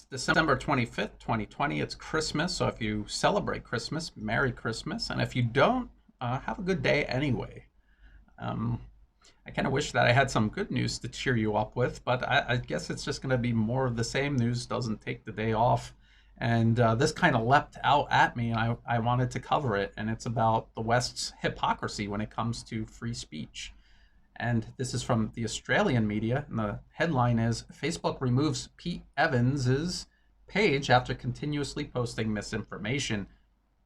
It's December 25th, 2020. It's Christmas. So if you celebrate Christmas, Merry Christmas. And if you don't, have a good day anyway. Um, I kind of wish that I had some good news to cheer you up with, but I guess it's just going to be more of the same. News doesn't take the day off. And this kind of leapt out at me, and I wanted to cover it. And it's about the West's hypocrisy when it comes to free speech. And this is from the Australian media. And the headline is Facebook removes Pete Evans's page after continuously posting misinformation.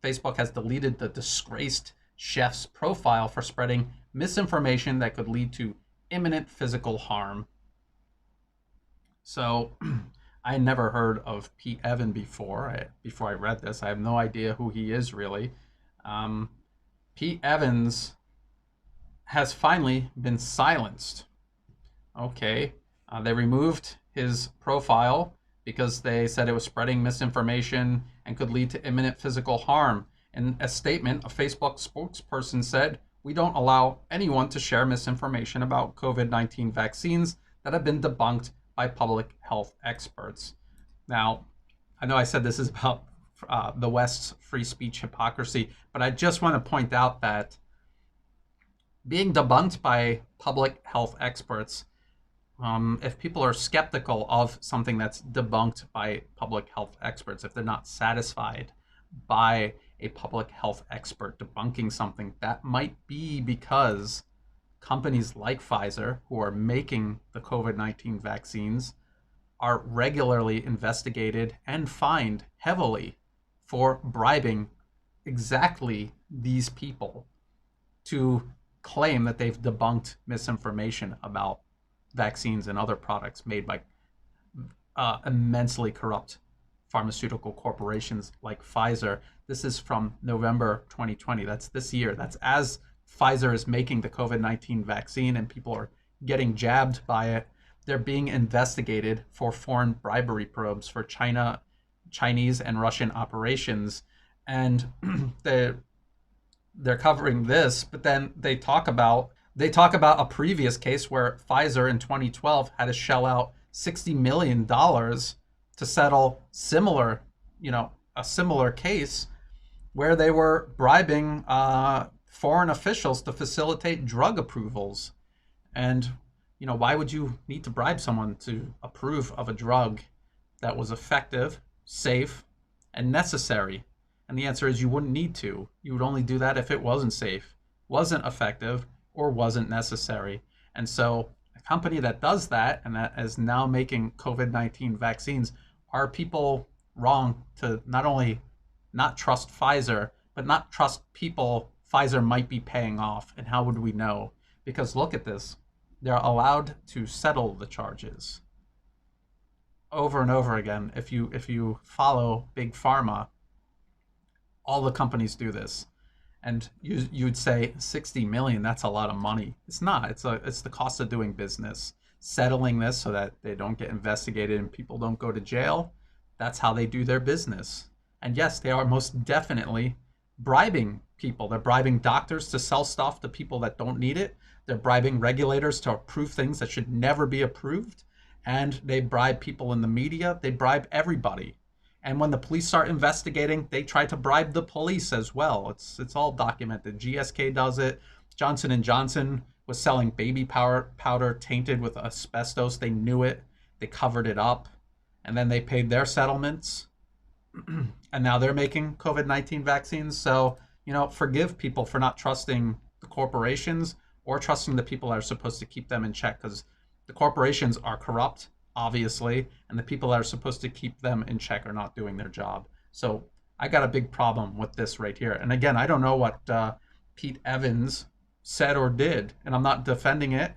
Facebook has deleted the disgraced chef's profile for spreading misinformation that could lead to imminent physical harm. So I never heard of Pete Evans before I read this. I have no idea who he is really. Pete Evans has finally been silenced. Okay, they removed his profile because they said it was spreading misinformation and could lead to imminent physical harm. In a statement, a Facebook spokesperson said, "We don't allow anyone to share misinformation about COVID-19 vaccines that have been debunked by public health experts." Now, I know I said this is about the West's free speech hypocrisy, but I just want to point out that being debunked by public health experts, if people are skeptical of something that's debunked by public health experts, if they're not satisfied by a public health expert debunking something, that might be because companies like Pfizer, who are making the COVID-19 vaccines, are regularly investigated and fined heavily for bribing exactly these people to claim that they've debunked misinformation about vaccines and other products made by immensely corrupt pharmaceutical corporations like Pfizer. This is from November 2020. That's this year. That's as Pfizer is making the COVID-19 vaccine and people are getting jabbed by it. They're being investigated for foreign bribery probes for Chinese and Russian operations. And they're covering this, but then they talk about a previous case where Pfizer in 2012 had to shell out $60 million to settle a similar case where they were bribing foreign officials to facilitate drug approvals. And why would you need to bribe someone to approve of a drug that was effective, safe, and necessary? And the answer is you wouldn't need to. You would only do that if it wasn't safe, wasn't effective, or wasn't necessary. And so a company that does that and that is now making COVID-19 vaccines, are people wrong to not only not trust Pfizer, but not trust people Pfizer might be paying off? And how would we know? Because look at this. They're allowed to settle the charges over and over again. If you follow Big Pharma, all the companies do this. And you'd say 60 million, that's a lot of money. It's not. It's the cost of doing business. Settling this so that they don't get investigated and people don't go to jail. That's how they do their business. And yes, they are most definitely bribing people. They're bribing doctors to sell stuff to people that don't need it. They're bribing regulators to approve things that should never be approved. And they bribe people in the media. They bribe everybody. And when the police start investigating, they try to bribe the police as well. It's all documented. GSK does it. Johnson & Johnson was selling baby powder tainted with asbestos. They knew it. They covered it up. And then they paid their settlements. And now they're making COVID-19 vaccines. So, forgive people for not trusting the corporations or trusting the people that are supposed to keep them in check, because the corporations are corrupt, obviously, and the people that are supposed to keep them in check are not doing their job. So I got a big problem with this right here. And again, I don't know what Pete Evans said or did, and I'm not defending it,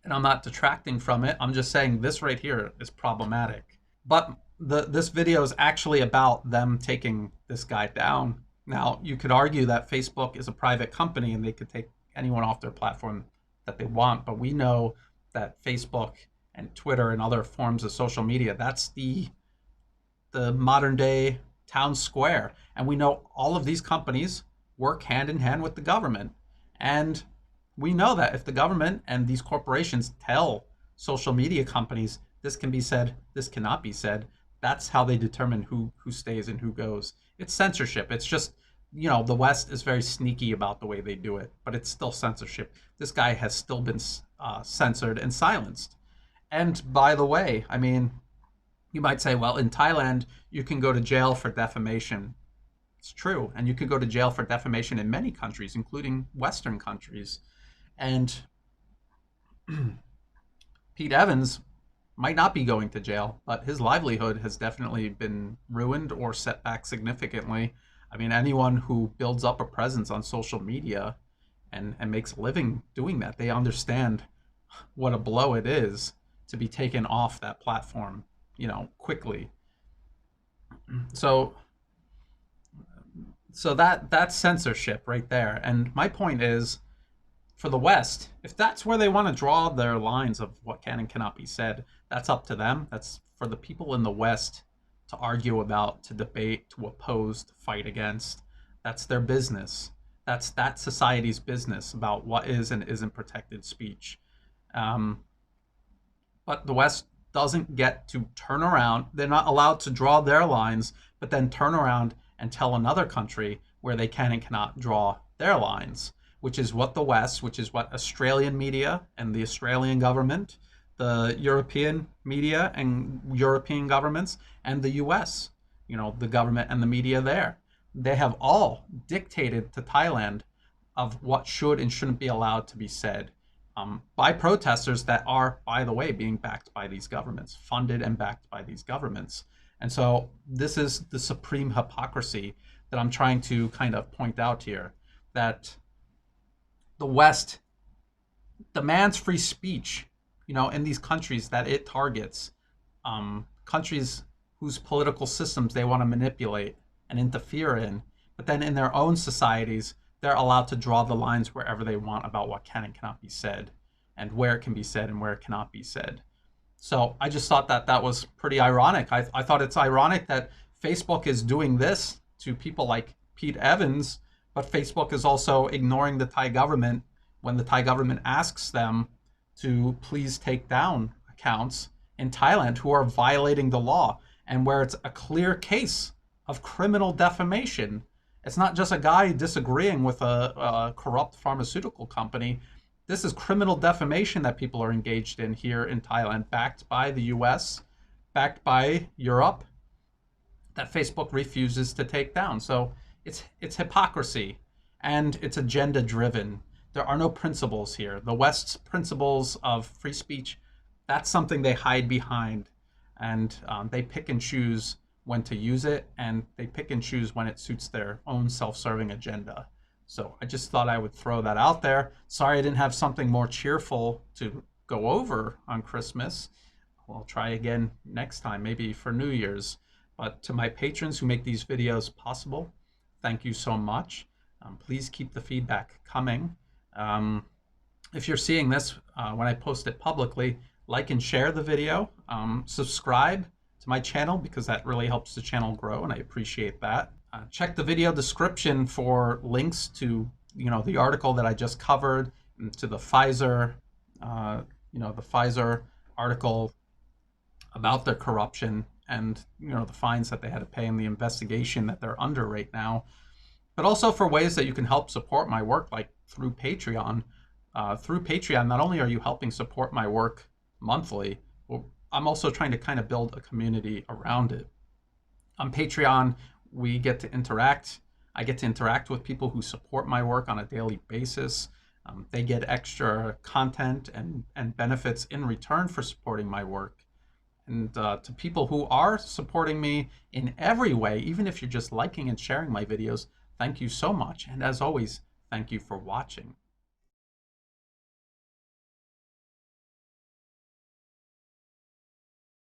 and I'm not detracting from it. I'm just saying this right here is problematic. But this video is actually about them taking this guy down. Now, you could argue that Facebook is a private company and they could take anyone off their platform that they want, but we know that Facebook and Twitter and other forms of social media, that's the modern day town square. And we know all of these companies work hand in hand with the government. And we know that if the government and these corporations tell social media companies this can be said, this cannot be said. That's how they determine who stays and who goes. It's censorship. It's just, the West is very sneaky about the way they do it, but it's still censorship. This guy has still been censored and silenced. And by the way, I mean, you might say, well, in Thailand, you can go to jail for defamation. It's true. And you could go to jail for defamation in many countries, including Western countries. And Pete Evans might not be going to jail, but his livelihood has definitely been ruined or set back significantly. I mean, anyone who builds up a presence on social media and makes a living doing that, they understand what a blow it is to be taken off that platform, quickly. So that's censorship right there. And my point is, for the West, if that's where they want to draw their lines of what can and cannot be said, that's up to them. That's for the people in the West to argue about, to debate, to oppose, to fight against. That's their business. That's that society's business about what is and isn't protected speech. But the West doesn't get to turn around. They're not allowed to draw their lines, but then turn around and tell another country where they can and cannot draw their lines, which is what the West, which is what Australian media and the Australian government, the European media and European governments, and the US, the government and the media there. They have all dictated to Thailand of what should and shouldn't be allowed to be said by protesters that are, by the way, being backed by these governments, funded and backed by these governments. And so this is the supreme hypocrisy that I'm trying to kind of point out here, that the West demands free speech, in these countries that it targets, countries whose political systems they want to manipulate and interfere in. But then in their own societies, they're allowed to draw the lines wherever they want about what can and cannot be said, and where it can be said and where it cannot be said. So I just thought that was pretty ironic. I thought it's ironic that Facebook is doing this to people like Pete Evans, but Facebook is also ignoring the Thai government when the Thai government asks them to please take down accounts in Thailand who are violating the law, and where it's a clear case of criminal defamation. It's not just a guy disagreeing with a corrupt pharmaceutical company. This is criminal defamation that people are engaged in here in Thailand, backed by the US, backed by Europe, that Facebook refuses to take down. So it's hypocrisy, and it's agenda driven. There are no principles here. The West's principles of free speech, that's something they hide behind, and they pick and choose when to use it, and they pick and choose when it suits their own self-serving agenda. So I just thought I would throw that out there. Sorry I didn't have something more cheerful to go over on Christmas. I'll try again next time, maybe for New Year's. But to my patrons who make these videos possible, thank you so much. Please keep the feedback coming. If you're seeing this when I post it publicly, like and share the video. Subscribe to my channel, because that really helps the channel grow, and I appreciate that. Check the video description for links to the article that I just covered, and to the Pfizer the Pfizer article about their corruption, and the fines that they had to pay in the investigation that they're under right now. But also for ways that you can help support my work, like through Patreon. Through Patreon, not only are you helping support my work monthly, I'm also trying to kind of build a community around it. On Patreon, we get to interact. I get to interact with people who support my work on a daily basis. They get extra content and benefits in return for supporting my work. And to people who are supporting me in every way, even if you're just liking and sharing my videos, thank you so much. And as always, thank you for watching.